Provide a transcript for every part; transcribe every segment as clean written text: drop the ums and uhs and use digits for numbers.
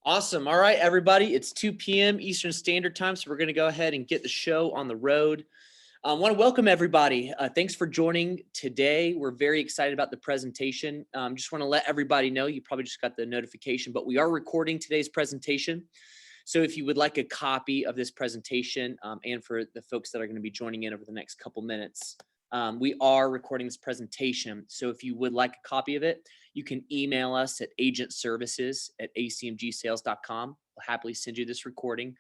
Awesome. All right, everybody. It's 2 p.m. Eastern Standard Time, so we're going to go ahead and get the show on the road. I want to welcome everybody. Thanks for joining today. We're very excited about the presentation. Just want to let everybody know, you probably just got the notification, but we are recording today's presentation. So if you would like a copy of this presentation, and for the folks that are going to be joining in over the next couple minutes, we are recording this presentation. So if you would like a copy of it, you can email us at agentservices@acmgsales.com. We'll happily send you this recording.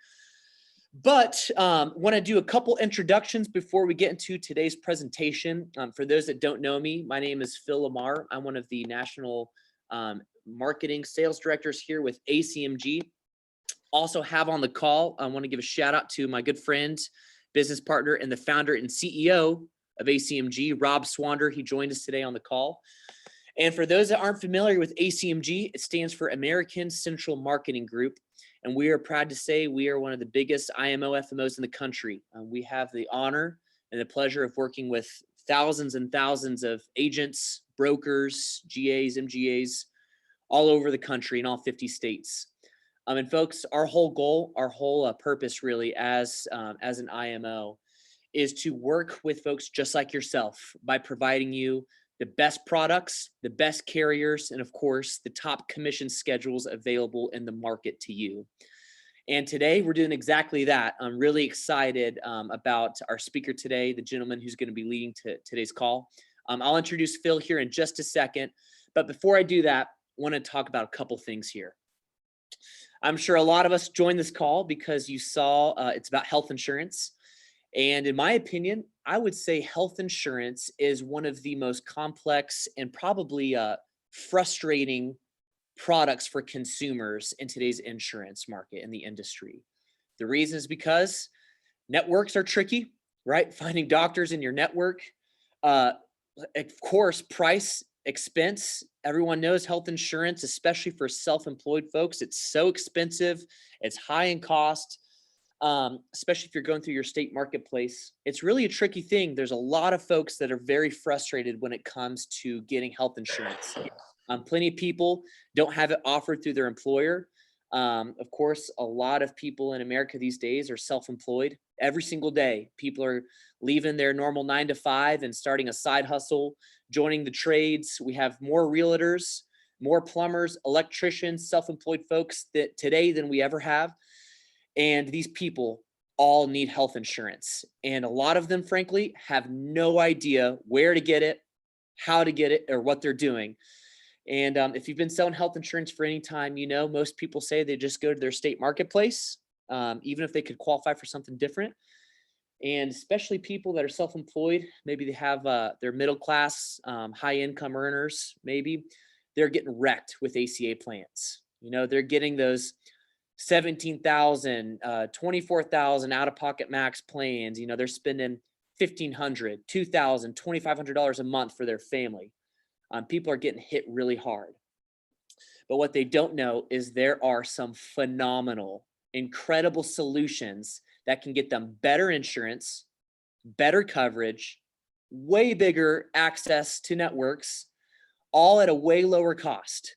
But want to do a couple introductions before we get into today's presentation. For those that don't know me, my name is Phil Lamar. I'm one of the national marketing sales directors here with Acmg. Also have on the call, I want to give a shout out to my good friend, business partner, and the founder and CEO of Acmg, Rob Swander. He joined us today on the call. And for those that aren't familiar with Acmg, it stands for American Central Marketing Group. And we are proud to say we are one of the biggest IMO FMOs in the country. We have the honor and the pleasure of working with thousands and thousands of agents, brokers, GAs, MGAs, all over the country in all 50 states. And folks, our whole goal, our whole purpose really as an IMO is to work with folks just like yourself by providing you the best products, the best carriers, and of course, the top commission schedules available in the market to you. And today we're doing exactly that. I'm really excited about our speaker today, the gentleman who's going to be leading today's call. I'll introduce Phil here in just a second. But before I do that, I want to talk about a couple things here. I'm sure a lot of us joined this call because you saw it's about health insurance. And in my opinion, I would say health insurance is one of the most complex and probably frustrating products for consumers in today's insurance market in the industry. The reason is because networks are tricky, right? Finding doctors in your network. Of course, price, expense. Everyone knows health insurance, especially for self-employed folks. It's so expensive. It's high in cost. Especially if you're going through your state marketplace. It's really a tricky thing. There's a lot of folks that are very frustrated when it comes to getting health insurance. Plenty of people don't have it offered through their employer. Of course, a lot of people in America these days are self-employed. Every single day, people are leaving their normal 9 to 5 and starting a side hustle, joining the trades. We have more realtors, more plumbers, electricians, self-employed folks today than we ever have. And these people all need health insurance. And a lot of them, frankly, have no idea where to get it, how to get it, or what they're doing. And if you've been selling health insurance for any time, you know, most people say they just go to their state marketplace, even if they could qualify for something different. And especially people that are self-employed, maybe they have their middle class, high income earners, maybe they're getting wrecked with ACA plans. You know, they're getting those 17,000, 24,000 out-of-pocket max plans. You know, they're spending $1,500, $2,000, $2,500 a month for their family. People are getting hit really hard. But what they don't know is there are some phenomenal, incredible solutions that can get them better insurance, better coverage, way bigger access to networks, all at a way lower cost.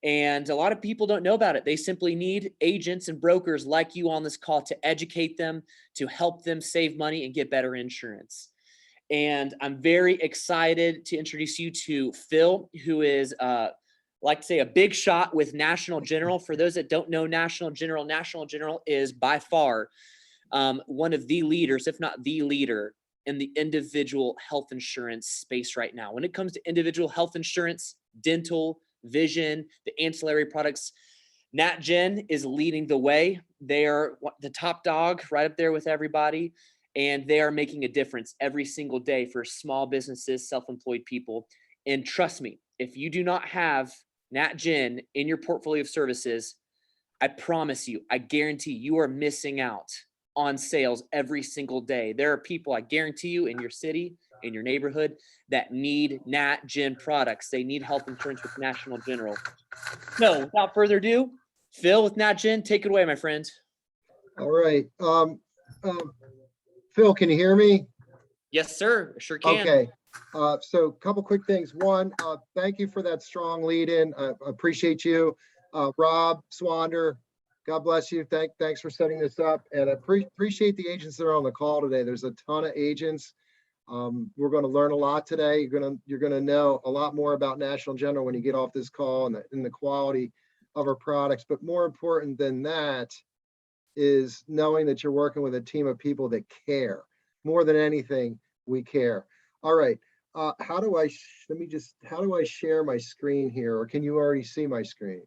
And a lot of people don't know about it. They simply need agents and brokers like you on this call to educate them, to help them save money and get better insurance. And I'm very excited to introduce you to Phil, who is, like to say, a big shot with National General. For those that don't know National General is by far one of the leaders, if not the leader, in the individual health insurance space right now. When it comes to individual health insurance, dental, vision, the ancillary products, NatGen is leading the way. They are the top dog right up there with everybody, and they are making a difference every single day for small businesses, self-employed people. And trust me, if you do not have NatGen in your portfolio of services, I promise you, I guarantee you are missing out on sales every single day. There are people, I guarantee you, in your city, in your neighborhood, that need NatGen products. They need health insurance with National General. So without further ado, Phil with NatGen, take it away, my friend. All right. Phil, can you hear me? Yes, sir. I sure can. Okay. So a couple quick things. One, thank you for that strong lead in. I appreciate you. Rob Swander, God bless you. Thanks for setting this up, and I appreciate the agents that are on the call today. There's a ton of agents. We're going to learn a lot today. You're gonna know a lot more about National General when you get off this call and the quality of our products. But more important than that is knowing that you're working with a team of people that care. More than anything, we care. All right. How do I share my screen here, or can you already see my screen?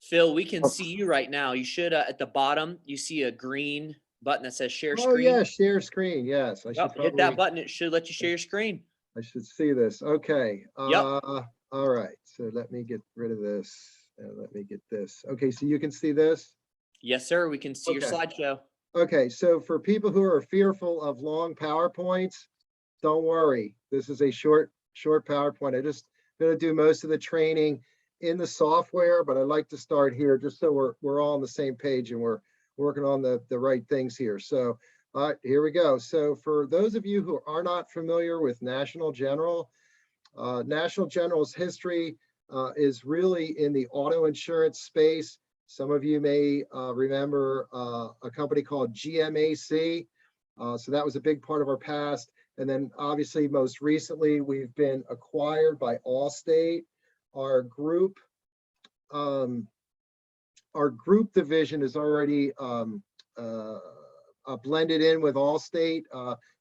Phil, we can Oh. see you right now. You should, at the bottom, you see a green button that says share Oh screen. yeah, share screen. Yes, I should Yep, hit that button. It should let you share your screen. I should see this. Okay. Yep. All right. So let me get rid of this and let me get this. Okay. So you can see this. Yes, sir. We can see your Okay. slideshow. Okay. So for people who are fearful of long PowerPoints, don't worry. This is a short PowerPoint. I just going to do most of the training in the software, but I'd like to start here just so we're all on the same page and we're working on the right things here. So all right, here we go. So for those of you who are not familiar with National General, National General's history is really in the auto insurance space. Some of you may remember a company called GMAC. So that was a big part of our past. And then obviously most recently, we've been acquired by Allstate. Our group division is already blended in with Allstate,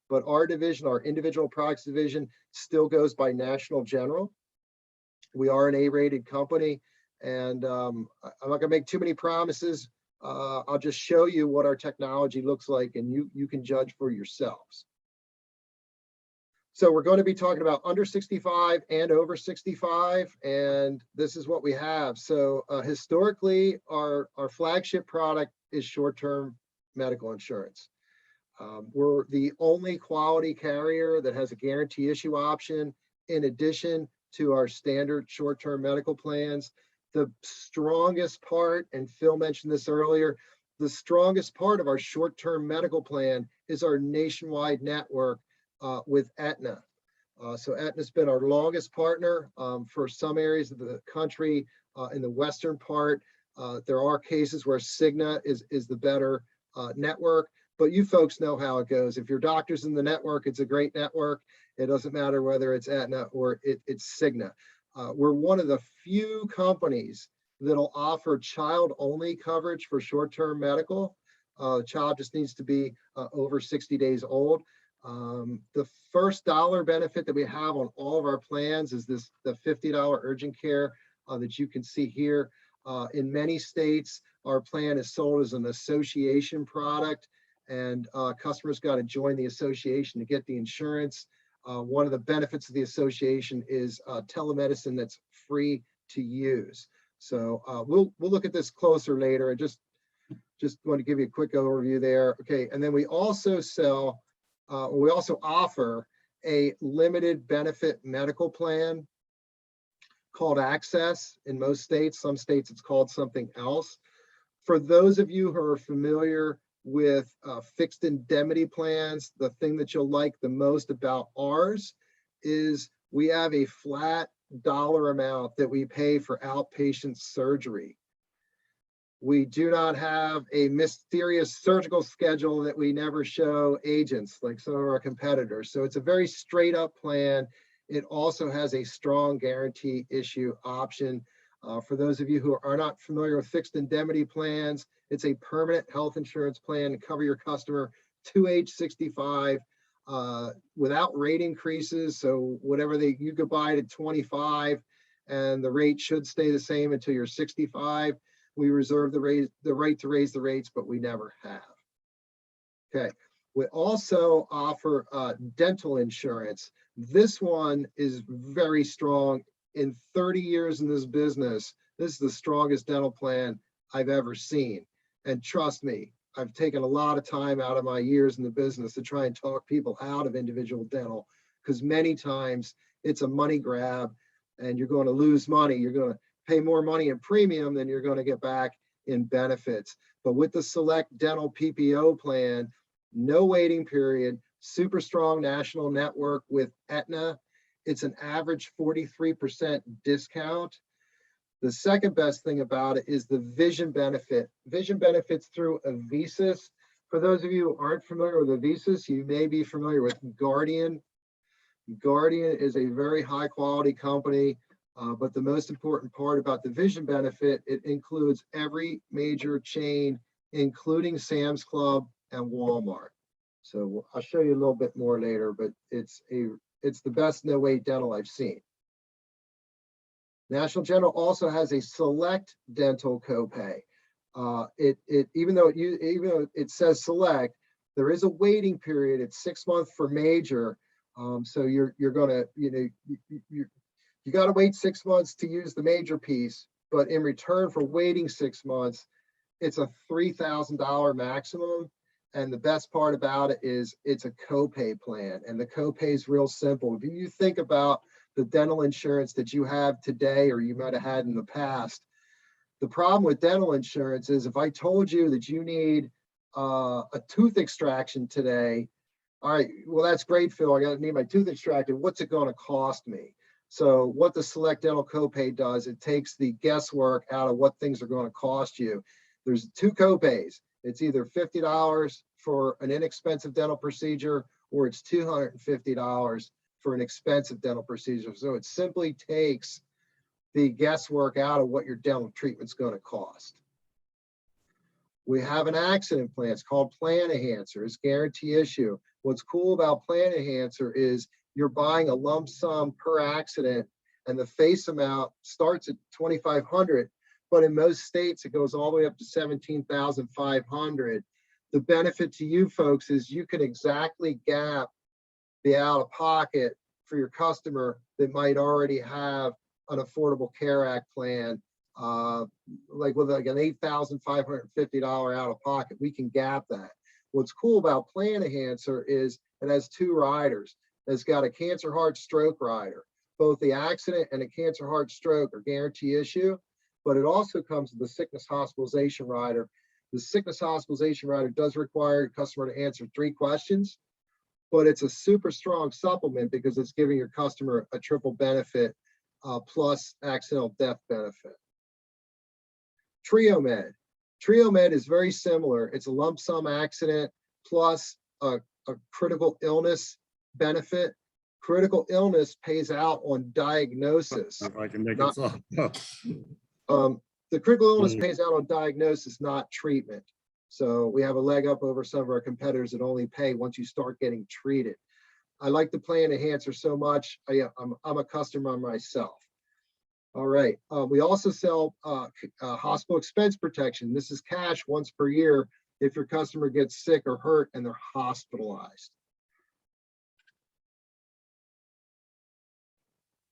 but our division, our individual products division, still goes by National General. We are an A-rated company, and I'm not going to make too many promises. I'll just show you what our technology looks like, and you can judge for yourselves. So we're going to be talking about under 65 and over 65, and this is what we have. So historically, our flagship product is short-term medical insurance. We're the only quality carrier that has a guarantee issue option in addition to our standard short-term medical plans. The strongest part, and Phil mentioned this earlier, the strongest part of our short-term medical plan is our nationwide network with Aetna. So Aetna's been our longest partner for some areas of the country. In the western part, there are cases where Cigna is the better network, but you folks know how it goes. If your doctor's in the network, it's a great network. It doesn't matter whether it's Aetna or it's Cigna. We're one of the few companies that'll offer child-only coverage for short-term medical. The child just needs to be over 60 days old. The first dollar benefit that we have on all of our plans is the $50 urgent care that you can see here. In many states, our plan is sold as an association product, and customers got to join the association to get the insurance. One of the benefits of the association is telemedicine that's free to use. So we'll look at this closer later. I just want to give you a quick overview there. Okay, and then we also offer a limited benefit medical plan called Access in most states. Some states it's called something else. For those of you who are familiar with fixed indemnity plans, the thing that you'll like the most about ours is we have a flat dollar amount that we pay for outpatient surgery. We do not have a mysterious surgical schedule that we never show agents like some of our competitors. So it's a very straight up plan. It also has a strong guarantee issue option. For those of you who are not familiar with fixed indemnity plans, it's a permanent health insurance plan to cover your customer to age 65 without rate increases. So whatever you could buy it at 25 and the rate should stay the same until you're 65. We reserve the right to raise the rates, but we never have. Okay. We also offer dental insurance. This one is very strong. In 30 years in this business, this is the strongest dental plan I've ever seen. And trust me, I've taken a lot of time out of my years in the business to try and talk people out of individual dental, because many times it's a money grab and you're going to lose money. You're going to pay more money in premium than you're going to get back in benefits. But with the Select Dental PPO plan, no waiting period, super strong national network with Aetna. It's an average 43% discount. The second best thing about it is the vision benefit. Vision benefits through Avisus. For those of you who aren't familiar with Avisus, you may be familiar with Guardian. Guardian is a very high quality company, but the most important part about the vision benefit, it includes every major chain, including Sam's Club and Walmart. So I'll show you a little bit more later, but it's the best no-wait dental I've seen. National General also has a select dental copay. Even though it says select, there is a waiting period. It's 6 months for major. So you're gonna, you got to wait 6 months to use the major piece, but in return for waiting 6 months, it's a $3,000 maximum. And the best part about it is it's a copay plan, and the copay is real simple. If you think about the dental insurance that you have today, or you might have had in the past, the problem with dental insurance is if I told you that you need a tooth extraction today, all right, well, that's great, Phil. I got to need my tooth extracted. What's it going to cost me? So what the Select Dental Copay does, it takes the guesswork out of what things are going to cost you. There's 2 copays. It's either $50 for an inexpensive dental procedure, or it's $250 for an expensive dental procedure. So it simply takes the guesswork out of what your dental treatment's going to cost. We have an accident plan. It's called Plan Enhancer. It's guarantee issue. What's cool about Plan Enhancer is you're buying a lump sum per accident, and the face amount starts at $2,500, but in most states it goes all the way up to $17,500. The benefit to you folks is you can exactly gap the out-of-pocket for your customer that might already have an Affordable Care Act plan, like with like an $8,550 out-of-pocket. We can gap that. What's cool about Plan Enhancer is it has 2 riders. It's got a cancer, heart, stroke rider. Both the accident and a cancer, heart, stroke are guarantee issue, but it also comes with the sickness hospitalization rider. The sickness hospitalization rider does require a customer to answer 3 questions, but it's a super strong supplement because it's giving your customer a triple benefit plus accidental death benefit. TrioMed. TrioMed is very similar. It's a lump sum accident plus a critical illness benefit. Critical illness pays out on diagnosis. If I can make it so. The critical illness pays out on diagnosis, not treatment. So we have a leg up over some of our competitors that only pay once you start getting treated. I like the Plan Enhancer so much. I'm a customer myself. All right. We also sell hospital expense protection. This is cash once per year if your customer gets sick or hurt and they're hospitalized.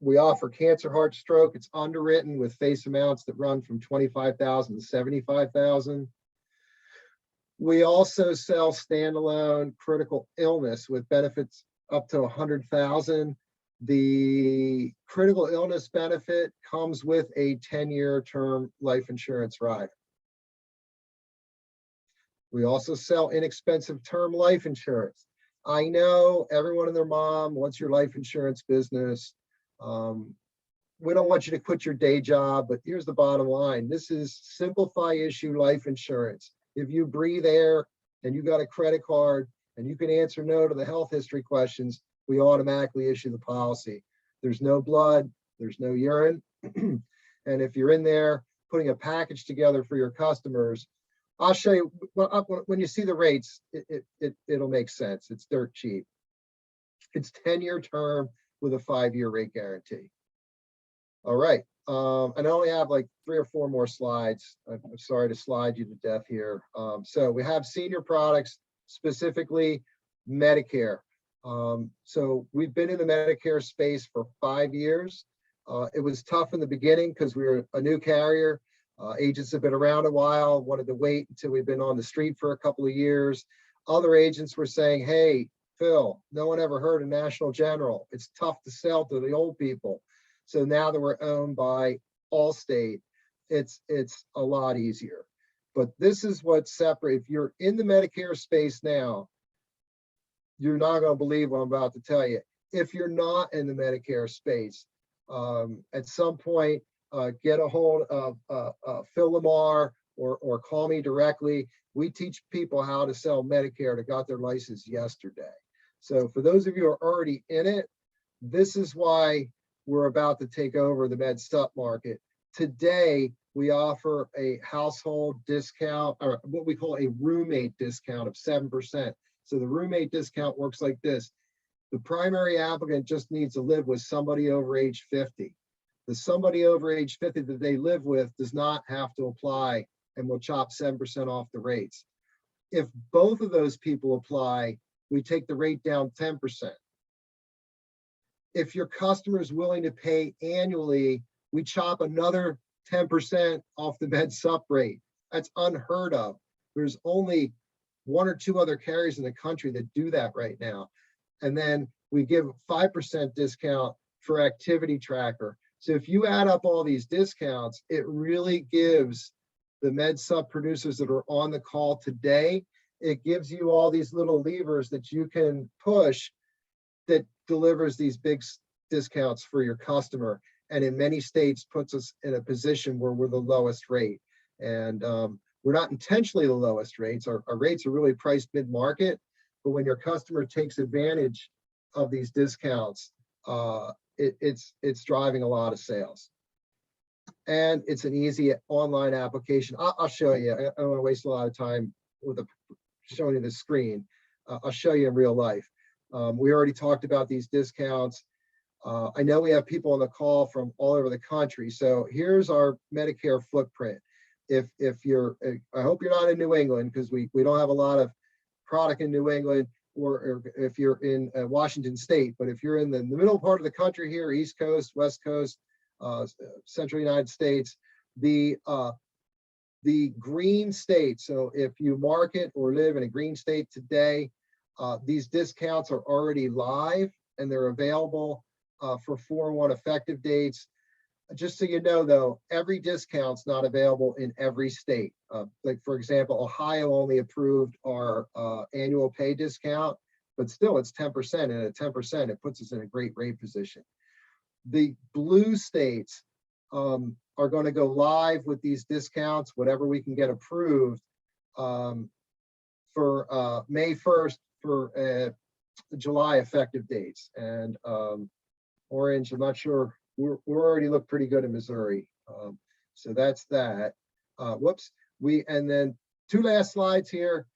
We offer cancer, heart, stroke. It's underwritten with face amounts that run from $25,000 to $75,000. We also sell standalone critical illness with benefits up to $100,000. The critical illness benefit comes with a 10-year term life insurance rider. We also sell inexpensive term life insurance. I know everyone and their mom wants your life insurance business. We don't want you to quit your day job, but here's the bottom line. This is simplify issue life insurance. If you breathe air and you got a credit card and you can answer no to the health history questions, we automatically issue the policy. There's no blood, there's no urine. And if you're in there putting a package together for your customers, I'll show you, when you see the rates, it'll make sense. It's dirt cheap. It's 10-year term with a 5-year rate guarantee. All right. And I only have like 3 or 4 more slides. I'm sorry to slide you to death here. So we have senior products, specifically Medicare. So we've been in the Medicare space for 5 years. It was tough in the beginning because we were a new carrier. Agents have been around a while, wanted to wait until we've been on the street for a couple of years. Other agents were saying, hey, Phil, no one ever heard of National General. It's tough to sell to the old people. So now that we're owned by Allstate, it's a lot easier. But this is what separates. If you're in the Medicare space now, you're not going to believe what I'm about to tell you. If you're not in the Medicare space, at some point, get a hold of Phil Lamar or call me directly. We teach people how to sell Medicare that got their license yesterday. So for those of you who are already in it, this is why we're about to take over the MedSupp market. Today, we offer a household discount, or what we call a roommate discount of 7%. So the roommate discount works like this. The primary applicant just needs to live with somebody over age 50. The somebody over age 50 that they live with does not have to apply, and we'll chop 7% off the rates. If both of those people apply, we take the rate down 10%. If your customer is willing to pay annually, we chop another 10% off the MedSupp rate. That's unheard of. There's only 1 or 2 other carriers in the country that do that right now. And then we give 5% discount for activity tracker. So if you add up all these discounts, it really gives the MedSupp producers that are on the call today, it gives you all these little levers that you can push that delivers these big discounts for your customer. And in many states puts us in a position where we're the lowest rate. And we're not intentionally the lowest rates. Our rates are really priced mid-market, but when your customer takes advantage of these discounts, it's driving a lot of sales. And it's an easy online application. I'll show you. I don't want to waste a lot of time with showing you the screen. I'll show you in real life. We already talked about these discounts. I know we have people on the call from all over the country. So here's our Medicare footprint. If you're, I hope you're not in New England, because we don't have a lot of product in New England, or if you're in Washington State. But if you're in the middle part of the country here, East Coast, West Coast, Central United States, the green state. So if you market or live in a green state today, these discounts are already live and they're available for 4/1 effective dates. Just so you know, though, every discount's not available in every state. Like, for example, Ohio only approved our annual pay discount, but still it's 10%, and at 10%, it puts us in a great rate position. The blue states are going to go live with these discounts, whatever we can get approved, for May 1st for July effective dates. And orange, I'm not sure. We're already look pretty good in Missouri. So that's that. Whoops. And then 2 last slides here.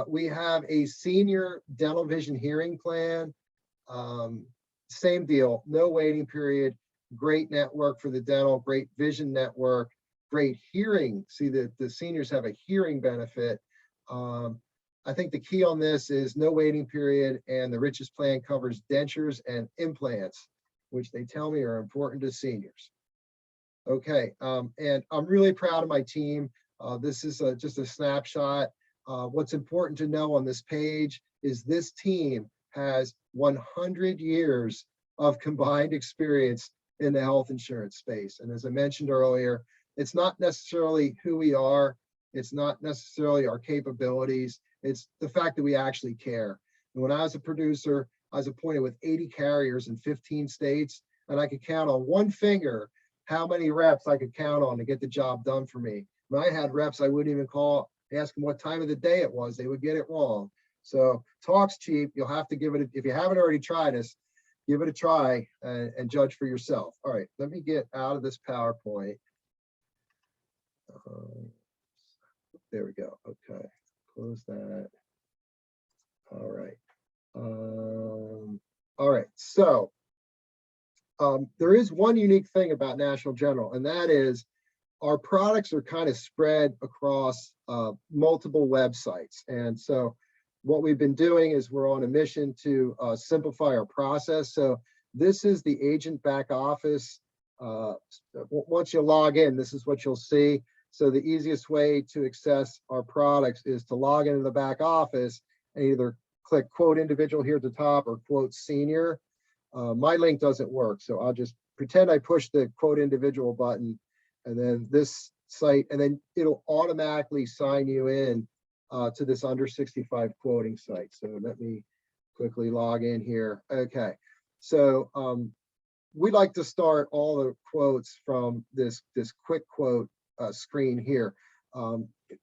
We have a senior dental vision hearing plan. Same deal, no waiting period, great network for the dental, great vision network, great hearing. See that the seniors have a hearing benefit. I think the key on this is no waiting period, and the richest plan covers dentures and implants, which they tell me are important to seniors. Okay, and I'm really proud of my team. This is just a snapshot. What's important to know on this page is this team has 100 years of combined experience in the health insurance space. And as I mentioned earlier, it's not necessarily who we are. It's not necessarily our capabilities. It's the fact that we actually care. And when I was a producer, I was appointed with 80 carriers in 15 states, and I could count on one finger how many reps I could count on to get the job done for me. When I had reps, I wouldn't even call, ask them what time of the day it was. They would get it wrong. So talk's cheap. You'll have to give it, if you haven't already tried this, give it a try and judge for yourself. All right, let me get out of this PowerPoint. There we go. Okay, close that. All right. All right, so there is one unique thing about National General, and that is our products are kind of spread across multiple websites. And so what we've been doing is we're on a mission to simplify our process. So this is the agent back office. Once you log in, this is what you'll see. So the easiest way to access our products is to log into the back office and either click quote individual here at the top or quote senior. My link doesn't work, so I'll just pretend I push the quote individual button, and then this site, and then it'll automatically sign you in to this under 65 quoting site. So let me quickly log in here. Okay, so we like to start all the quotes from this quick quote screen here.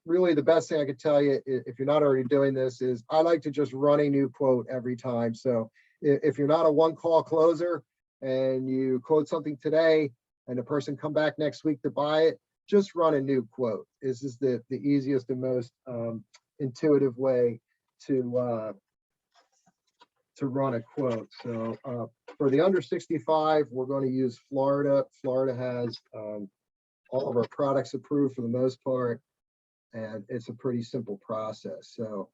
Really, the best thing I could tell you, if you're not already doing this, is I like to just run a new quote every time. So if you're not a one-call closer and you quote something today and the person come back next week to buy it, just run a new quote. This is the easiest and most intuitive way to run a quote. So for the under 65, we're going to use Florida. Florida has all of our products approved for the most part, and it's a pretty simple process. So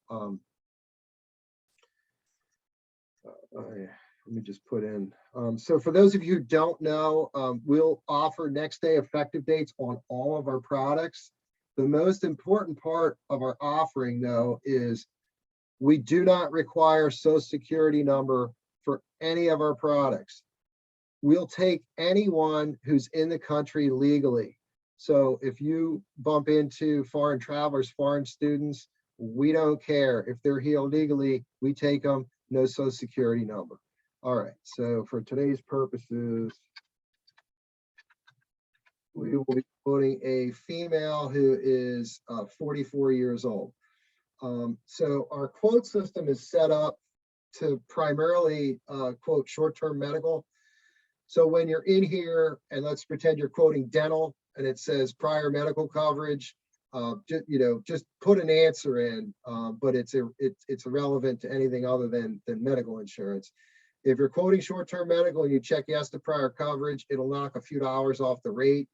let me just put in. So for those of you who don't know, we'll offer next day effective dates on all of our products. The most important part of our offering, though, is we do not require Social Security number for any of our products. We'll take anyone who's in the country legally. So if you bump into foreign travelers, foreign students, we don't care. If they're here illegally, we take them, no Social Security number. All right, so for today's purposes, we will be quoting a female who is 44 years old. So our quote system is set up to primarily quote short-term medical. So when you're in here, and let's pretend you're quoting dental, and it says prior medical coverage, just put an answer in, but it's irrelevant to anything other than medical insurance. If you're quoting short-term medical and you check yes to prior coverage, it'll knock a few dollars off the rate.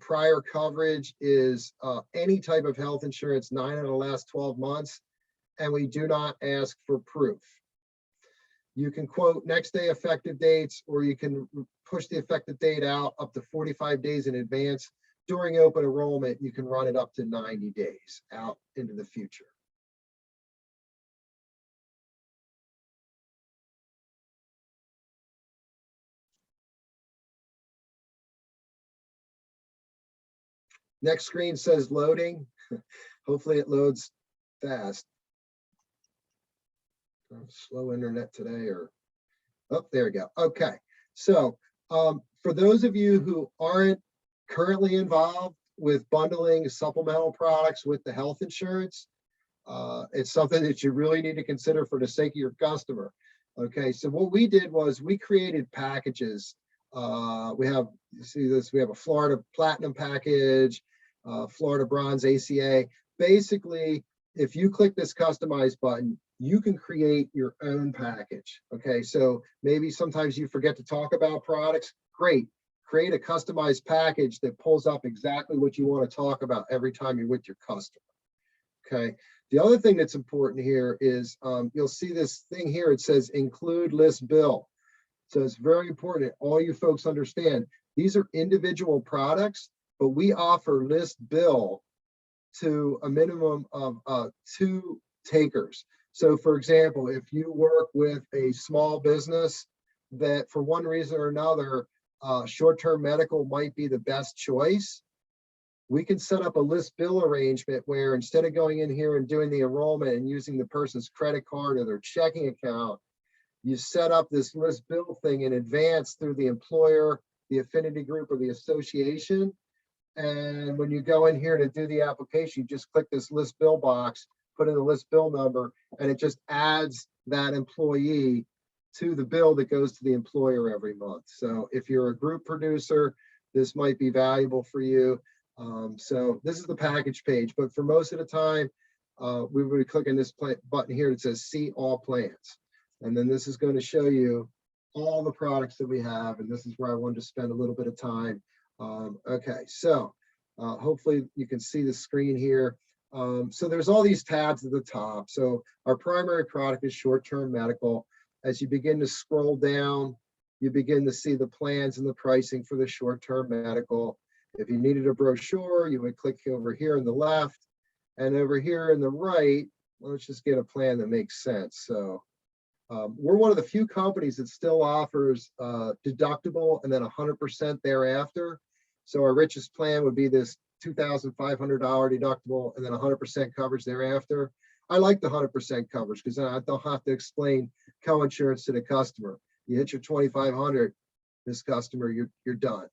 Prior coverage is any type of health insurance 9 out of the last 12 months, and we do not ask for proof. You can quote next day effective dates, or you can push the effective date out up to 45 days in advance. During open enrollment, you can run it up to 90 days out into the future. Next screen says loading. Hopefully it loads fast. Slow internet today, or oh, there we go. Okay, so for those of you who aren't currently involved with bundling supplemental products with the health insurance, it's something that you really need to consider for the sake of your customer. Okay, so what we did was we created packages. We have, you see this, we have a Florida Platinum package, Florida Bronze ACA. Basically, if you click this customize button, you can create your own package. Okay, so maybe sometimes you forget to talk about products. Great, create a customized package that pulls up exactly what you want to talk about every time you're with your customer. Okay, the other thing that's important here is you'll see this thing here. It says include list bill. So it's very important all you folks understand these are individual products, but we offer list bill to a minimum of 2 takers. So for example, if you work with a small business that for one reason or another, short-term medical might be the best choice, we can set up a list bill arrangement where instead of going in here and doing the enrollment and using the person's credit card or their checking account, you set up this list bill thing in advance through the employer, the affinity group, or the association. And when you go in here to do the application, you just click this list bill box, put in the list bill number, and it just adds that employee to the bill that goes to the employer every month. So if you're a group producer, this might be valuable for you. So this is the package page, but for most of the time, we will be clicking this button here that says see all plans. And then this is going to show you all the products that we have. And this is where I wanted to spend a little bit of time. Okay, so hopefully you can see the screen here. So there's all these tabs at the top. So our primary product is short-term medical. As you begin to scroll down, you begin to see the plans and the pricing for the short-term medical. If you needed a brochure, you would click over here on the left, and over here on the right, let's just get a plan that makes sense. So we're one of the few companies that still offers deductible and then 100% thereafter. So our richest plan would be this $2,500 deductible and then 100% coverage thereafter. I like the 100% coverage because I don't have to explain co-insurance to the customer. You hit your 2,500, this customer, you're done.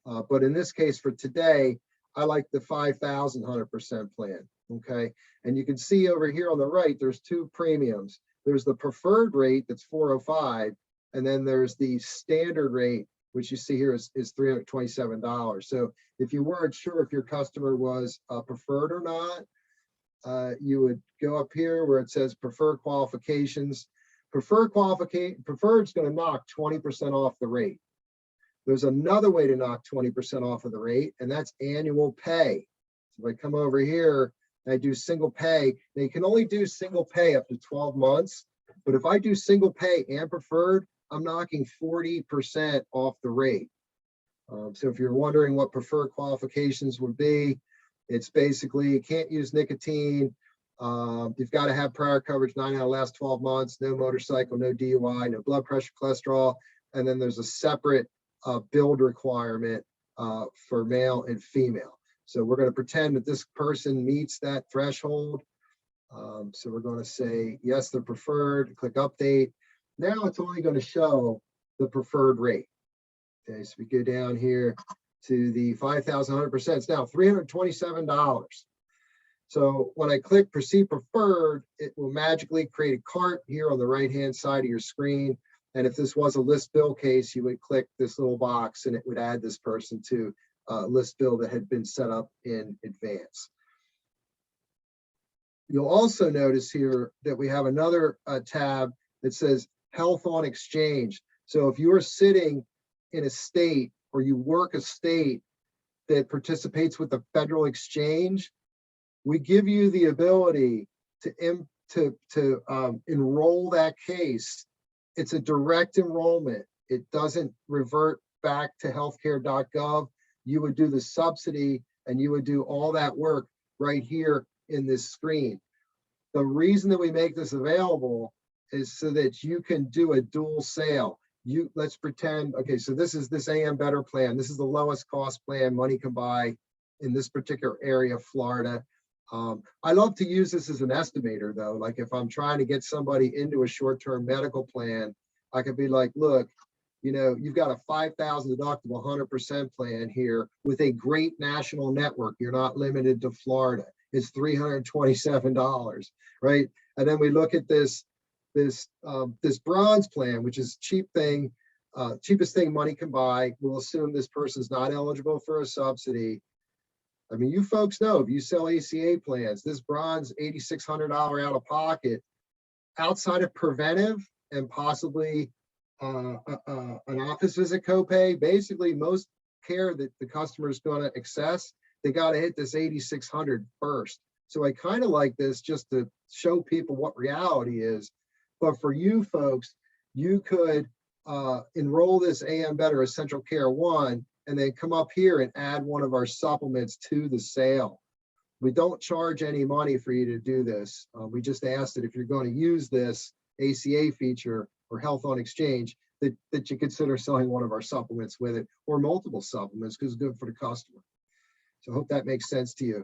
But in this case for today, I like the 5,000 100% plan, okay? And you can see over here on the right, there's two premiums. There's the preferred rate that's 405, and then there's the standard rate, which you see here is $327. So if you weren't sure if your customer was preferred or not, you would go up here where it says preferred qualifications. Preferred is going to knock 20% off the rate. There's another way to knock 20% off of the rate, and that's annual pay. So if I come over here and I do single pay, now you can only do single pay up to 12 months, but if I do single pay and preferred, I'm knocking 40% off the rate. So if you're wondering what preferred qualifications would be, it's basically you can't use nicotine. You've got to have prior coverage 9 out of the last 12 months, no motorcycle, no DUI, no blood pressure, cholesterol, and then there's a separate build requirement for male and female. So we're going to pretend that this person meets that threshold. So we're going to say, yes, they're preferred, click update. Now it's only going to show the preferred rate. Okay, so we go down here to the 5,100%. It's now $327. So when I click proceed preferred, it will magically create a cart here on the right-hand side of your screen. And if this was a list bill case, you would click this little box and it would add this person to a list bill that had been set up in advance. You'll also notice here that we have another tab that says Health on Exchange. So if you are sitting in a state or you work a state that participates with the federal exchange, we give you the ability to enroll that case. It's a direct enrollment. It doesn't revert back to healthcare.gov. You would do the subsidy and you would do all that work right here in this screen. The reason that we make this available is so that you can do a dual sale. Let's pretend, okay, so this is this AM Better plan. This is the lowest cost plan money can buy in this particular area of Florida. I love to use this as an estimator though. Like if I'm trying to get somebody into a short-term medical plan, I could be like, look, you know, you've got a 5,000 deductible 100% plan here with a great national network. You're not limited to Florida. It's $327, right? And then we look at this bronze plan, which is cheapest thing money can buy. We'll assume this person's not eligible for a subsidy. I mean, you folks know if you sell ACA plans, this bronze $8,600 out of pocket, outside of preventive and possibly an office visit copay, basically most care that the customer is going to access, they got to hit this $8,600 first. So I kind of like this just to show people what reality is. But for you folks, you could enroll this AM Better Essential Care 1 and then come up here and add one of our supplements to the sale. We don't charge any money for you to do this. We just ask that if you're going to use this ACA feature or Health on Exchange, that you consider selling one of our supplements with it or multiple supplements because it's good for the customer. So I hope that makes sense to you.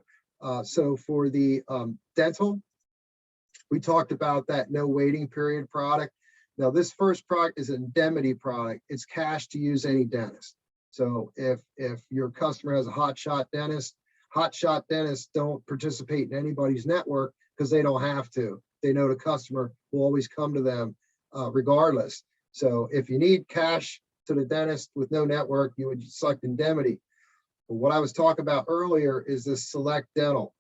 So for the dental, we talked about that no waiting period product. Now this first product is an indemnity product. It's cash to use any dentist. So if your customer has a hotshot dentists don't participate in anybody's network because they don't have to. They know the customer will always come to them regardless. So if you need cash to the dentist with no network, you would select indemnity. But what I was talking about earlier is this select dental.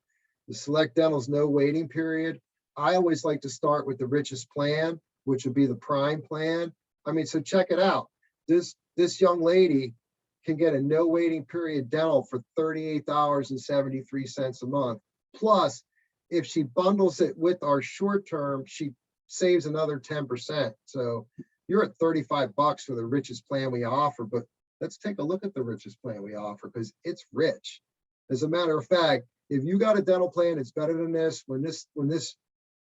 The select dental's no waiting period. I always like to start with the richest plan, which would be the prime plan. I mean, so check it out. This young lady can get a no waiting period dental for $38.73 a month. Plus, if she bundles it with our short term, she saves another 10%. So you're at $35 for the richest plan we offer, but let's take a look at the richest plan we offer because it's rich. As a matter of fact, if you got a dental plan, it's better than this. When this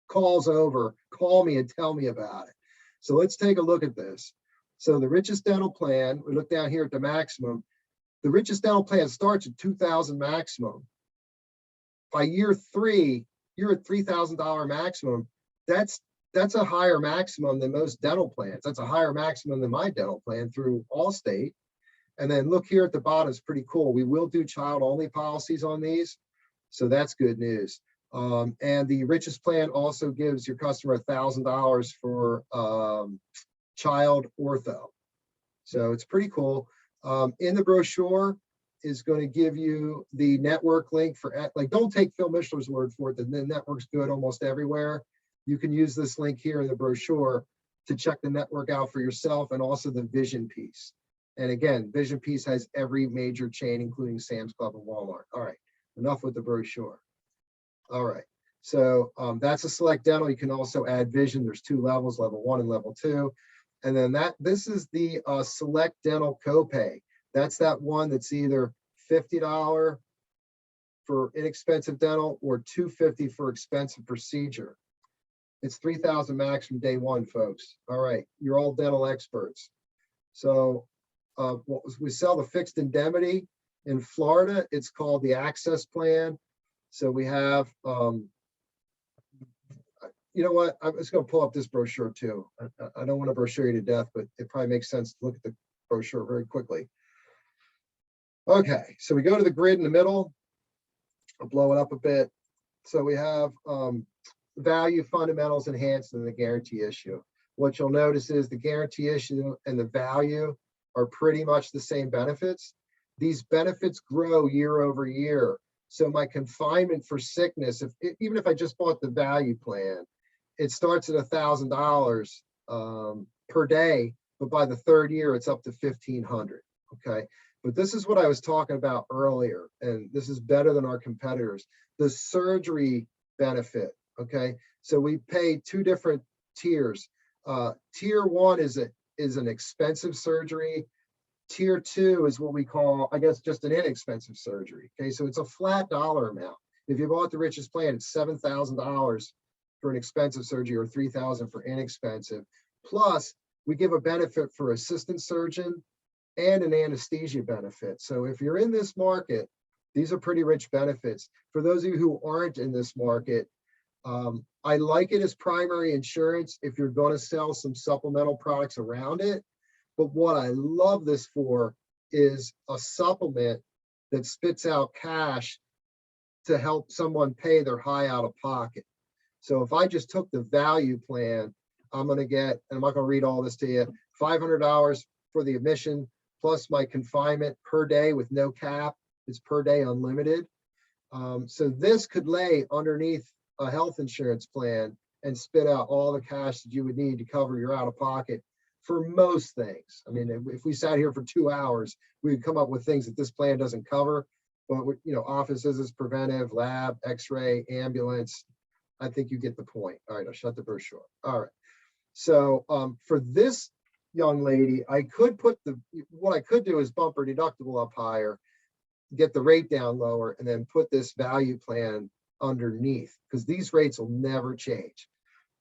call's over, call me and tell me about it. So let's take a look at this. So the richest dental plan, we look down here at the maximum. The richest dental plan starts at $2,000 maximum. By year 3, you're at $3,000 maximum. That's a higher maximum than most dental plans. That's a higher maximum than my dental plan through Allstate. And then look here at the bottom, it's pretty cool. We will do child only policies on these. So that's good news. And the richest plan also gives your customer $1,000 for child ortho. So it's pretty cool. In the brochure is going to give you the network link for, like, don't take Phil Mishler's word for it. The network's good almost everywhere. You can use this link here in the brochure to check the network out for yourself, and also the Vision piece. And again, Vision piece has every major chain, including Sam's Club and Walmart. All right, enough with the brochure. All right, so that's a Select Dental. You can also add Vision. There's 2 levels, level 1 and level 2. And then this is the Select Dental Copay. That's that one that's either $50 for inexpensive dental or $250 for expensive procedure. It's $3,000 max from day one, folks. All right, you're all dental experts. So we sell the fixed indemnity in Florida. It's called the Access Plan. So we have, you know what? I'm just going to pull up this brochure too. I don't want to brochure you to death, but it probably makes sense to look at the brochure very quickly. Okay, so we go to the grid in the middle. I'll blow it up a bit. So we have value, fundamentals, enhanced, and the guarantee issue. What you'll notice is the guarantee issue and the value are pretty much the same benefits. These benefits grow year over year. So my confinement for sickness, even if I just bought the value plan, it starts at $1,000 per day, but by the 3rd year, it's up to $1,500. Okay, but this is what I was talking about earlier, and this is better than our competitors. The surgery benefit. Okay, so we pay 2 different tiers. Tier 1 is an expensive surgery. Tier 2 is what we call, I guess, just an inexpensive surgery. Okay, so it's a flat dollar amount. If you bought the richest plan, it's $7,000 for an expensive surgery or $3,000 for inexpensive. Plus, we give a benefit for assistant surgeon and an anesthesia benefit. So if you're in this market, these are pretty rich benefits. For those of you who aren't in this market, I like it as primary insurance if you're going to sell some supplemental products around it. But what I love this for is a supplement that spits out cash to help someone pay their high out of pocket. So if I just took the value plan, I'm going to get, and I'm not going to read all this to you, $500 for the admission plus my confinement per day with no cap. It's per day unlimited. So this could lay underneath a health insurance plan and spit out all the cash that you would need to cover your out of pocket for most things. I mean, if we sat here for 2 hours, we would come up with things that this plan doesn't cover. But, you know, office visits, preventive, lab, x-ray, ambulance. I think you get the point. All right, I'll shut the brochure. All right. So for this young lady, I could put what I could do is bump her deductible up higher, get the rate down lower, and then put this value plan underneath, because these rates will never change.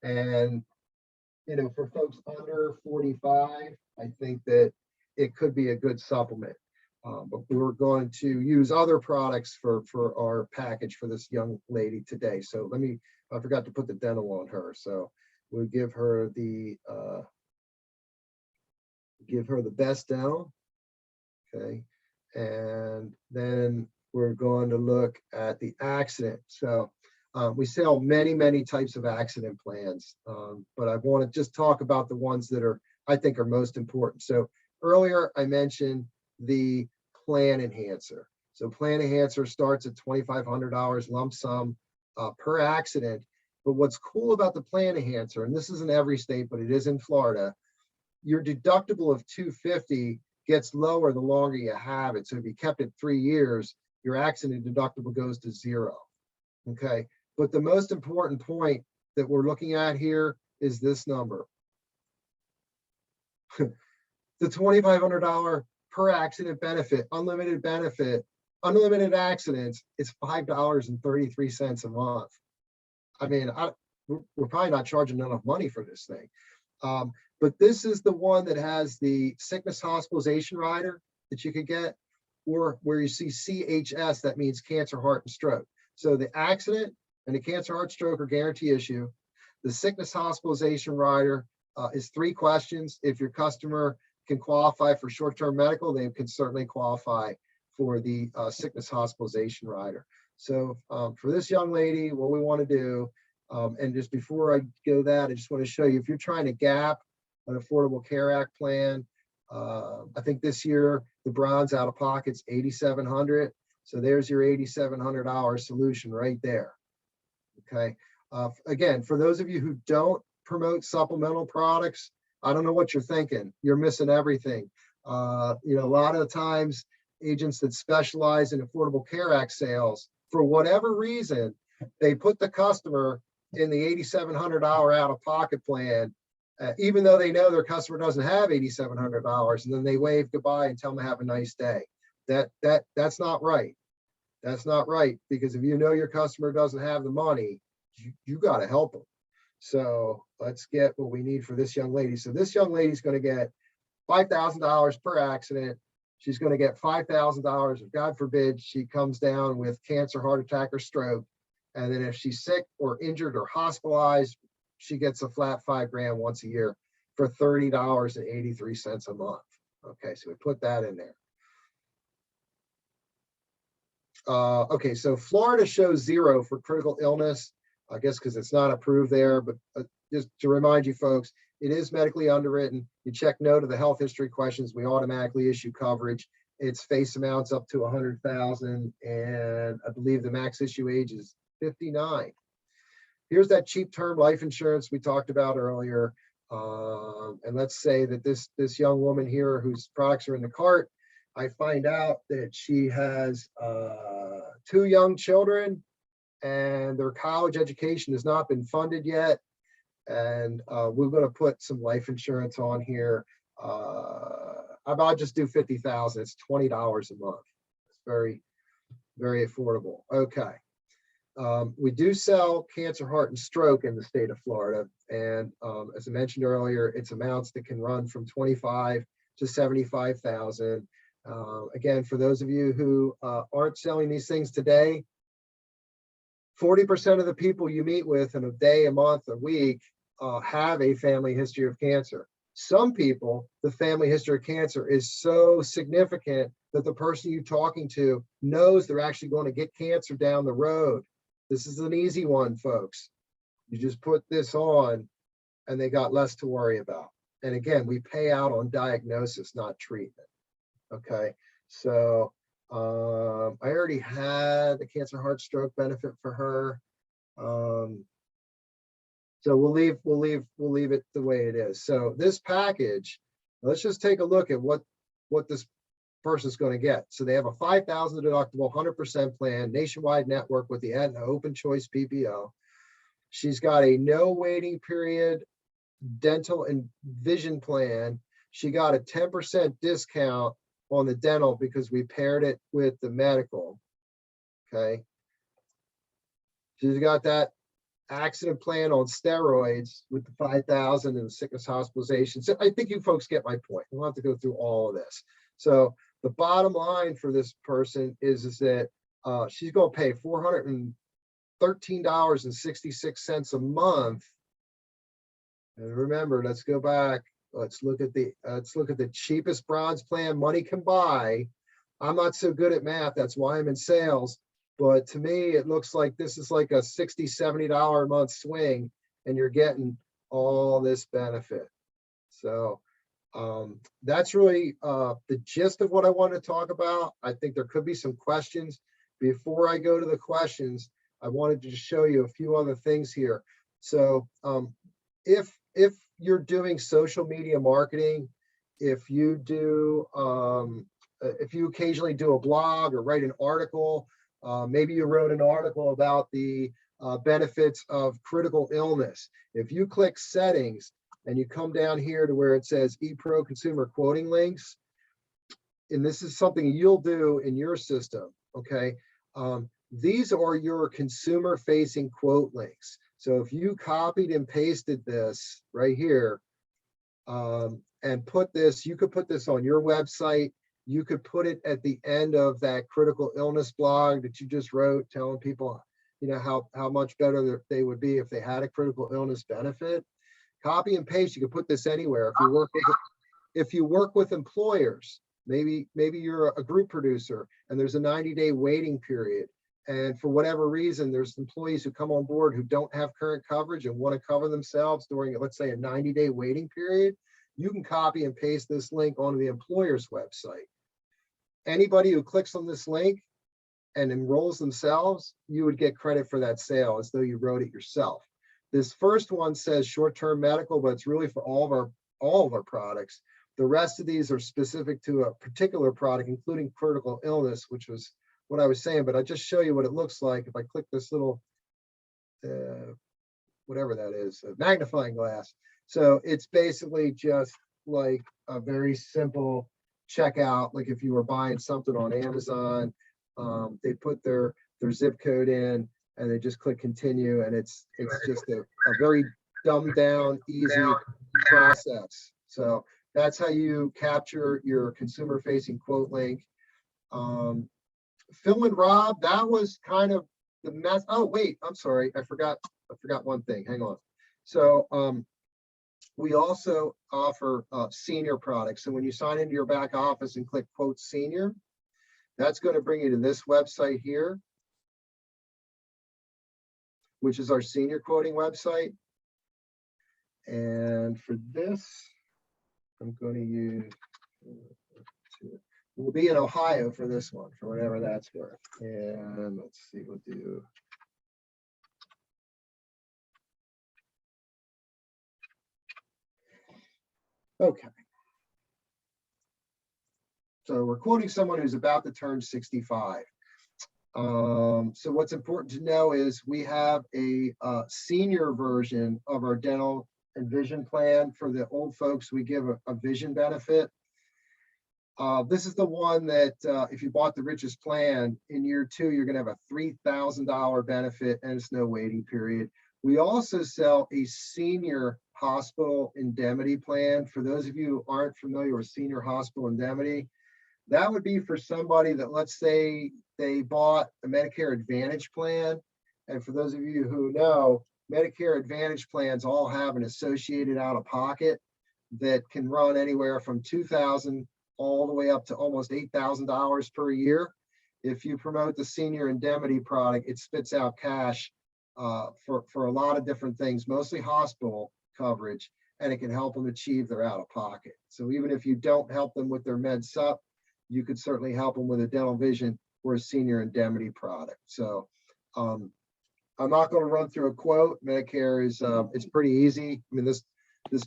And, you know, for folks under 45, I think that it could be a good supplement. But we're going to use other products for our package for this young lady today. So I forgot to put the dental on her. So we'll give her the best dental. Okay. And then we're going to look at the accident. So we sell many types of accident plans, but I want to just talk about the ones that I think are most important. So earlier I mentioned the plan enhancer. So plan enhancer starts at $2,500 lump sum per accident. But what's cool about the plan enhancer, and this isn't every state, but it is in Florida, your deductible of $250 gets lower the longer you have it. So if you kept it 3 years, your accident deductible goes to 0. Okay. But the most important point that we're looking at here is this number. The $2,500 per accident benefit, unlimited accidents, it's $5.33 a month. I mean, we're probably not charging enough money for this thing. But this is the one that has the sickness hospitalization rider that you could get, or where you see CHS, that means cancer, heart, and stroke. So the accident and the cancer, heart, stroke are guarantee issue. The sickness hospitalization rider is 3 questions. If your customer can qualify for short-term medical, they can certainly qualify for the sickness hospitalization rider. So for this young lady, what we want to do, and just before I go that, I just want to show you, if you're trying to gap an Affordable Care Act plan, I think this year the bronze out of pocket's $8,700. So there's your $8,700 solution right there. Okay. Again, for those of you who don't promote supplemental products, I don't know what you're thinking. You're missing everything. A lot of the times agents that specialize in Affordable Care Act sales, for whatever reason, they put the customer in the $8,700 out-of-pocket plan, even though they know their customer doesn't have $8,700, and then they wave goodbye and tell them to have a nice day. That's not right. That's not right, because if you know your customer doesn't have the money, you got to help them. So let's get what we need for this young lady. So this young lady's going to get $5,000 per accident. She's going to get $5,000 if, God forbid, she comes down with cancer, heart attack, or stroke. And then if she's sick or injured or hospitalized, she gets a flat $5,000 once a year for $30.83 a month. Okay, so we put that in there. Okay, so Florida shows 0 for critical illness, I guess because it's not approved there, but just to remind you folks, it is medically underwritten. You check no to the health history questions, we automatically issue coverage. Its face amounts up to $100,000, and I believe the max issue age is 59. Here's that cheap term life insurance we talked about earlier. And let's say that this young woman here whose products are in the cart, I find out that she has 2 young children and their college education has not been funded yet. And we're going to put some life insurance on here. I'll just do $50,000. It's $20 a month. It's very, very affordable. Okay. We do sell cancer, heart, and stroke in the state of Florida. And as I mentioned earlier, it's amounts that can run from $25,000 to $75,000. Again, for those of you who aren't selling these things today, 40% of the people you meet with in a day, a month, a week have a family history of cancer. Some people, the family history of cancer is so significant that the person you're talking to knows they're actually going to get cancer down the road. This is an easy one, folks. You just put this on and they got less to worry about. And again, we pay out on diagnosis, not treatment. Okay, so I already had the cancer, heart, stroke benefit for her. So we'll leave it the way it is. So this package, let's just take a look at what this person's going to get. So they have a $5,000 deductible 100% plan, nationwide network with the Aetna Open Choice PPO. She's got a no waiting period dental and vision plan. She got a 10% discount on the dental because we paired it with the medical. Okay. She's got that accident plan on steroids with the 5,000 and the sickness hospitalization. So I think you folks get my point. We'll have to go through all of this. So the bottom line for this person is that she's going to pay $413.66 a month. And remember, let's go back. Let's look at the cheapest bronze plan money can buy. I'm not so good at math. That's why I'm in sales. But to me, it looks like this is like a $60, $70 a month swing, and you're getting all this benefit. So that's really the gist of what I want to talk about. I think there could be some questions. Before I go to the questions, I wanted to show you a few other things here. So if you're doing social media marketing, if you occasionally do a blog or write an article, maybe you wrote an article about the benefits of critical illness. If you click settings and you come down here to where it says ePro consumer quoting links, and this is something you'll do in your system, okay? These are your consumer facing quote links. So if you copied and pasted this right here and put this, you could put this on your website. You could put it at the end of that critical illness blog that you just wrote, telling people, how much better they would be if they had a critical illness benefit. Copy and paste. You could put this anywhere. If you work with If you work with employers, maybe you're a group producer and there's a 90-day waiting period. And for whatever reason, there's employees who come on board who don't have current coverage and want to cover themselves during, let's say, a 90-day waiting period. You can copy and paste this link onto the employer's website. Anybody who clicks on this link and enrolls themselves, you would get credit for that sale as though you wrote it yourself. This first one says short-term medical, but it's really for all of our products. The rest of these are specific to a particular product, including critical illness, which was what I was saying, but I'll just show you what it looks like. If I click this little, whatever that is, a magnifying glass. So it's basically just like a very simple checkout. Like if you were buying something on Amazon, they put their zip code in and they just click continue. And it's just a very dumbed down, easy process. So that's how you capture your consumer facing quote link. Phil and Rob, that was kind of the mess. Oh, wait, I'm sorry. I forgot one thing. Hang on. So we also offer senior products. So when you sign into your back office and click quote senior, that's going to bring you to this website here, which is our senior quoting website. And for this, I'm going to use, we'll be in Ohio for this one, for whatever that's worth. And let's see, we'll do. Okay. So we're quoting someone who's about to turn 65. So what's important to know is we have a senior version of our dental and vision plan. For the old folks, we give a vision benefit. This is the one that if you bought the richest plan in year 2, you're going to have a $3,000 benefit and it's no waiting period. We also sell a senior hospital indemnity plan. For those of you who aren't familiar with senior hospital indemnity, that would be for somebody that, let's say, they bought a Medicare Advantage plan. And for those of you who know, Medicare Advantage plans all have an associated out-of-pocket that can run anywhere from $2,000 all the way up to almost $8,000 per year. If you promote the senior indemnity product, it spits out cash for a lot of different things, mostly hospital coverage, and it can help them achieve their out-of-pocket. So even if you don't help them with their MedSupp, you could certainly help them with a dental vision or a senior indemnity product. So I'm not going to run through a quote. Medicare is it's pretty easy. I mean, this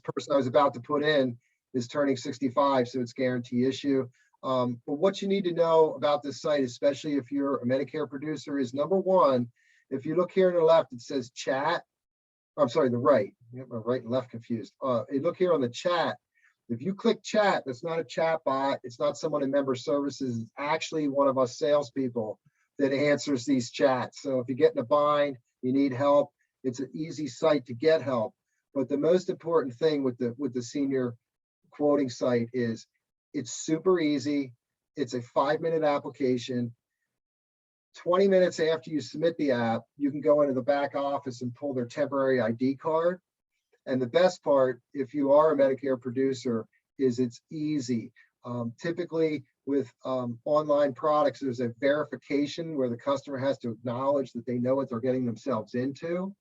person I was about to put in is turning 65, so it's guarantee issue. But what you need to know about this site, especially if you're a Medicare producer, is number one, if you look here on the left, it says chat. I'm sorry, the right. I get my right and left confused. You look here on the chat. If you click chat, that's not a chat bot. It's not someone in member services. It's actually one of us salespeople that answers these chats. So if you get in a bind, you need help, it's an easy site to get help. But the most important thing with the senior quoting site is it's super easy. It's a 5-minute application. 20 minutes after you submit the app, you can go into the back office and pull their temporary ID card. And the best part, if you are a Medicare producer, is it's easy. Typically with online products, there's a verification where the customer has to acknowledge that they know what they're getting themselves into.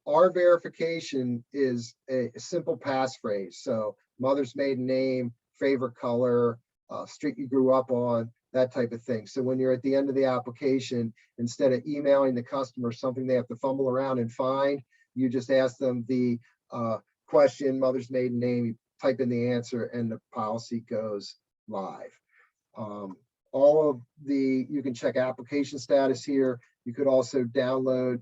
Our verification is a simple passphrase. So mother's maiden name, favorite color, street you grew up on, that type of thing. So when you're at the end of the application, instead of emailing the customer something they have to fumble around and find, you just ask them the question, mother's maiden name, you type in the answer, and the policy goes live. All of you can check application status here. You could also download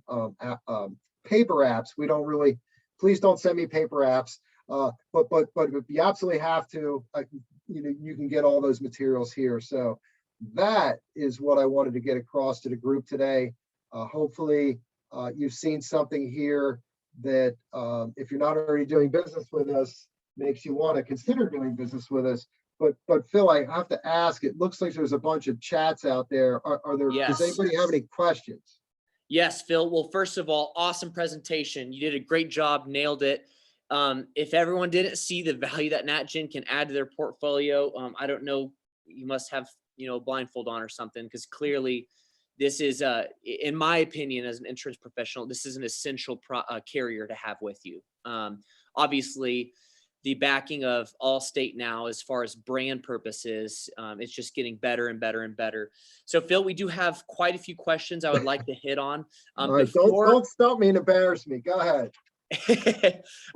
paper apps. We don't really, please don't send me paper apps, but if you absolutely have to, you can get all those materials here. So that is what I wanted to get across to the group today. Hopefully you've seen something here that if you're not already doing business with us, makes you want to consider doing business with us. But Phil, I have to ask, it looks like there's a bunch of chats out there. Are there, Yes. Does anybody have any questions? Yes, Phil. Well, first of all, awesome presentation. You did a great job, nailed it. If everyone didn't see the value that NatGen can add to their portfolio, I don't know, you must have, a blindfold on or something, because clearly this is, in my opinion, as an insurance professional, this is an essential carrier to have with you. Obviously, the backing of Allstate now, as far as brand purposes, it's just getting better and better and better. So, Phil, we do have quite a few questions I would like to hit on. All right, don't stop me and embarrass me. Go ahead.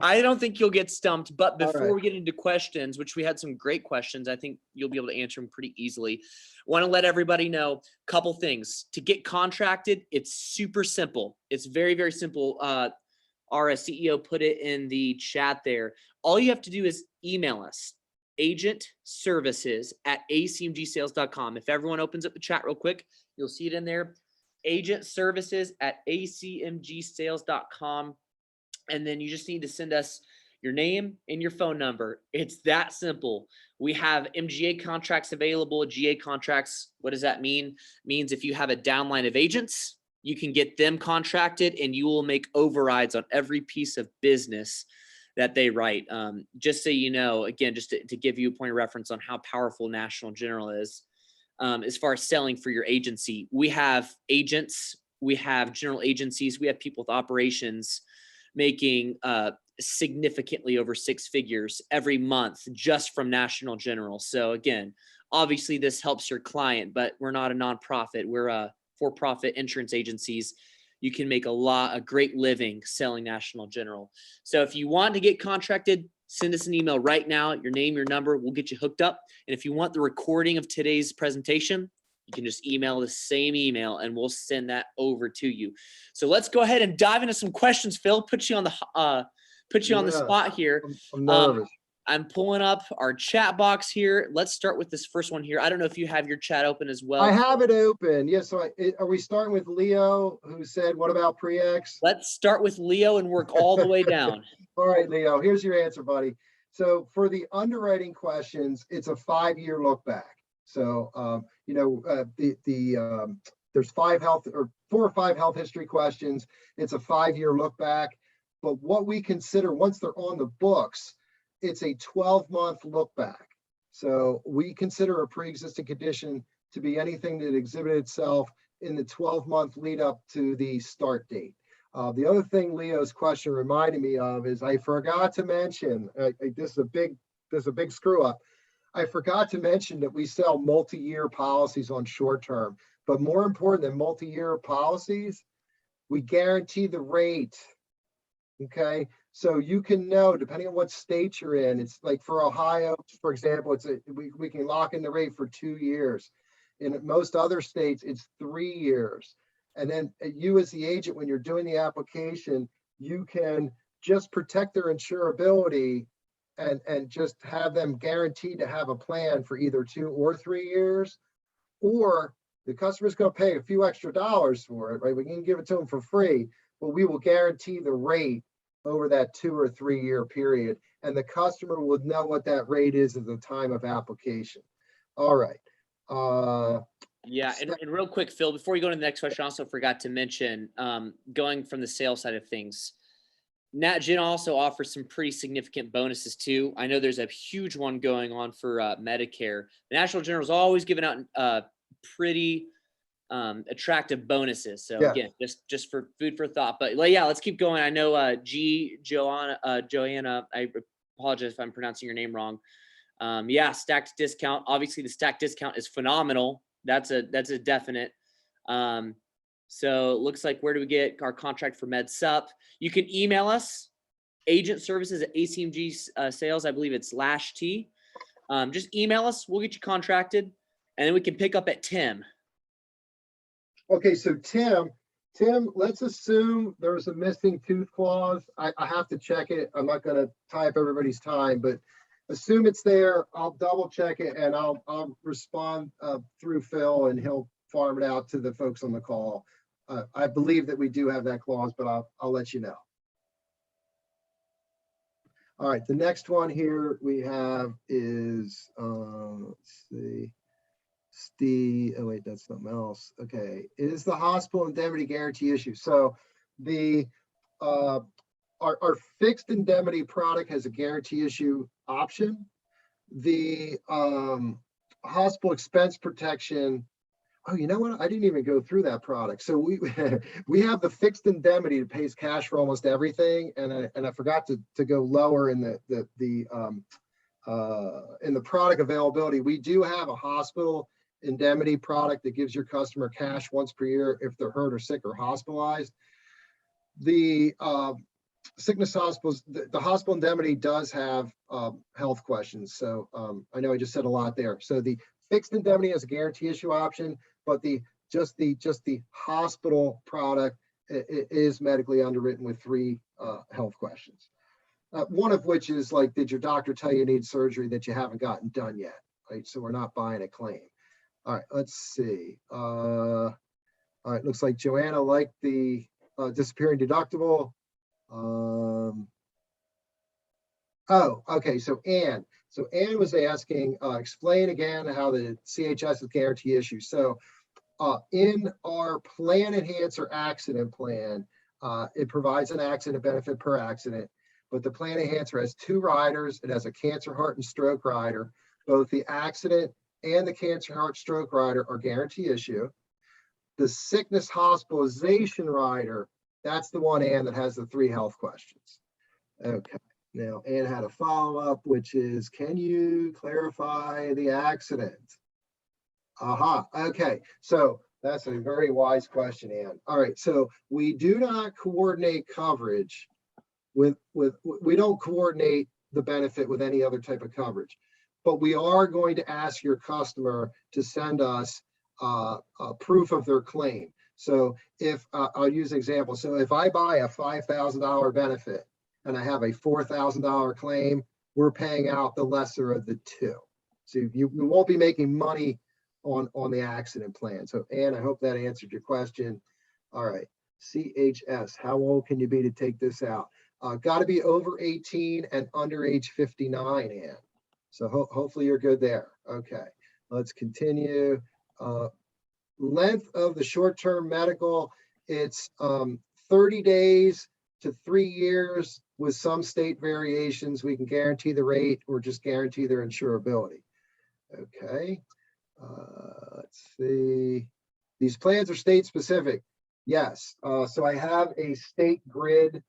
I don't think you'll get stumped, but before right. we get into questions, which we had some great questions, I think you'll be able to answer them pretty easily. Want to let everybody know a couple things. To get contracted, it's super simple. It's very, very simple. Our CEO put it in the chat there. All you have to do is email us, agentservices@acmgsales.com. If everyone opens up the chat real quick, you'll see it in there. agentservices@acmgsales.com. And then you just need to send us your name and your phone number. It's that simple. We have MGA contracts available. GA contracts, what does that mean? It means if you have a downline of agents, you can get them contracted and you will make overrides on every piece of business that they write. Just so you know, again, just to give you a point of reference on how powerful National General is, as far as selling for your agency. We have agents, we have general agencies, we have people with operations making significantly over 6 figures every month just from National General. So again, obviously this helps your client, but we're not a nonprofit. We're a for-profit insurance agencies. You can make a great living selling National General. So if you want to get contracted, send us an email right now, your name, your number, we'll get you hooked up. And if you want the recording of today's presentation, you can just email the same email and we'll send that over to you. So let's go ahead and dive into some questions. Phil, put you on the spot here. I'm nervous. I'm pulling up our chat box here. Let's start with this first one here. I don't know if you have your chat open as well. I have it open. Yes. Yeah, so are we starting with Leo, who said, what about pre-X? Let's start with Leo and work all the way down. All right, Leo, here's your answer, buddy. So for the underwriting questions, it's a 5-year look back. So, there's 4 or 5 health history questions. It's a 5-year look back. But what we consider once they're on the books, it's a 12-month look back. So we consider a pre-existing condition to be anything that exhibited itself in the 12-month lead up to the start date. The other thing Leo's question reminded me of is I forgot to mention, this is a big screw up. I forgot to mention that we sell multi-year policies on short term, but more important than multi-year policies, we guarantee the rate. Okay, so you can know, depending on what state you're in, it's like for Ohio, for example, we can lock in the rate for 2 years. In most other states, it's 3 years. And then you as the agent, when you're doing the application, you can just protect their insurability and just have them guaranteed to have a plan for either 2 or 3 years, or the customer's going to pay a few extra dollars for it, right? We can give it to them for free, but we will guarantee the rate over that 2 or 3 year period. And the customer will know what that rate is at the time of application. All right. Yeah, and real quick, Phil, before we go to the next question, I also forgot to mention, going from the sales side of things, NatGen also offers some pretty significant bonuses too. I know there's a huge one going on for Medicare. The National General is always giving out pretty attractive bonuses. So again, just for food for thought. But yeah, let's keep going. I know Joanna, I apologize if I'm pronouncing your name wrong. Yeah, stacked discount. Obviously, the stacked discount is phenomenal. That's a definite. So it looks like, where do we get our contract for MedSupp? You can email us, agentservices@acmg sales. I believe it's /T. Just email us. We'll get you contracted, and then we can pick up at Tim. Okay, so Tim, let's assume there's a missing tooth clause. I have to check it. I'm not going to tie up everybody's time, but assume it's there. I'll double check it and I'll respond through Phil, and he'll farm it out to the folks on the call. I believe that we do have that clause, but I'll let you know. All right, the next one here we have is, let's see, Steve, oh wait, that's something else. Okay, is the hospital indemnity guarantee issue? So the our fixed indemnity product has a guarantee issue option. The hospital expense protection. Oh, you know what? I didn't even go through that product. So we we have the fixed indemnity that pays cash for almost everything, and I forgot to go lower in the product availability. We do have a hospital indemnity product that gives your customer cash once per year if they're hurt or sick or hospitalized. The sickness hospitals, the hospital indemnity does have health questions. So I know I just said a lot there. So the fixed indemnity has a guarantee issue option, but just the hospital product is medically underwritten with 3 health questions. One of which is like, did your doctor tell you need surgery that you haven't gotten done yet? Right. So we're not buying a claim. All right. Let's see. All right. Looks like Joanna liked the disappearing deductible. Oh, okay. So Ann was asking, explain again how the CHS is guarantee issue. So in our plan enhancer accident plan, it provides an accident benefit per accident, but the plan enhancer has 2 riders. It has a cancer, heart, and stroke rider. Both the accident and the cancer, heart, stroke rider are guarantee issue. The sickness hospitalization rider, that's the one, Ann, that has the 3 health questions. Okay. Now, Ann had a follow-up, which is, can you clarify the accident? Aha. Okay. So that's a very wise question, Ann. All right. So we do not coordinate coverage we don't coordinate the benefit with any other type of coverage, but we are going to ask your customer to send us a proof of their claim. So if I'll use an example. So if I buy a $5,000 benefit and I have a $4,000 claim, we're paying out the lesser of the 2. So you won't be making money on the accident plan. So Ann, I hope that answered your question. All right. CHS, how old can you be to take this out? Got to be over 18 and under age 59, Ann. So hopefully you're good there. Okay, let's continue. Length of the short-term medical, it's 30 days to 3 years with some state variations. We can guarantee the rate or just guarantee their insurability. Okay, let's see. These plans are state specific. Yes, so I have a state grid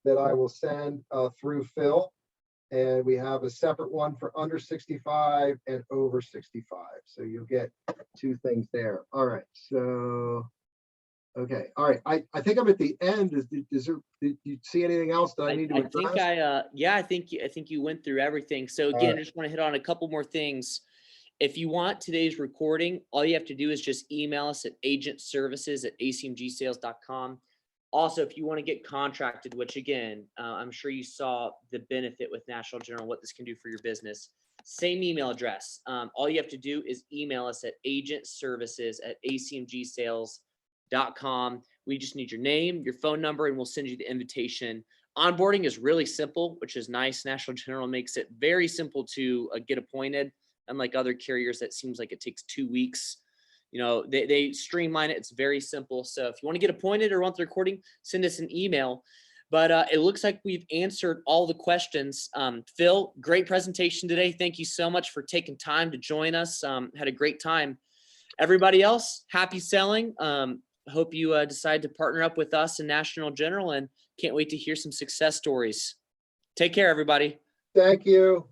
that I will send through Phil, and we have a separate one for under 65 and over 65. So you'll get 2 things there. All right. So, okay. All right. I think I'm at the end. Did you see anything else that I need to address? I think you went through everything. So again, I just want to hit on a couple more things. If you want today's recording, all you have to do is just email us at agentservices@acmgsales.com. Also, if you want to get contracted, which again, I'm sure you saw the benefit with National General, what this can do for your business, same email address. All you have to do is email us at agentservices@acmgsales.com. We just need your name, your phone number, and we'll send you the invitation. Onboarding is really simple, which is nice. National General makes it very simple to get appointed. Unlike other carriers, that seems like it takes 2 weeks. You know, they streamline it. It's very simple. So if you want to get appointed or want the recording, send us an email. But it looks like we've answered all the questions. Phil, great presentation today. Thank you so much for taking time to join us. Had a great time. Everybody else, happy selling. Hope you decide to partner up with us and National General, and can't wait to hear some success stories. Take care, everybody. Thank you.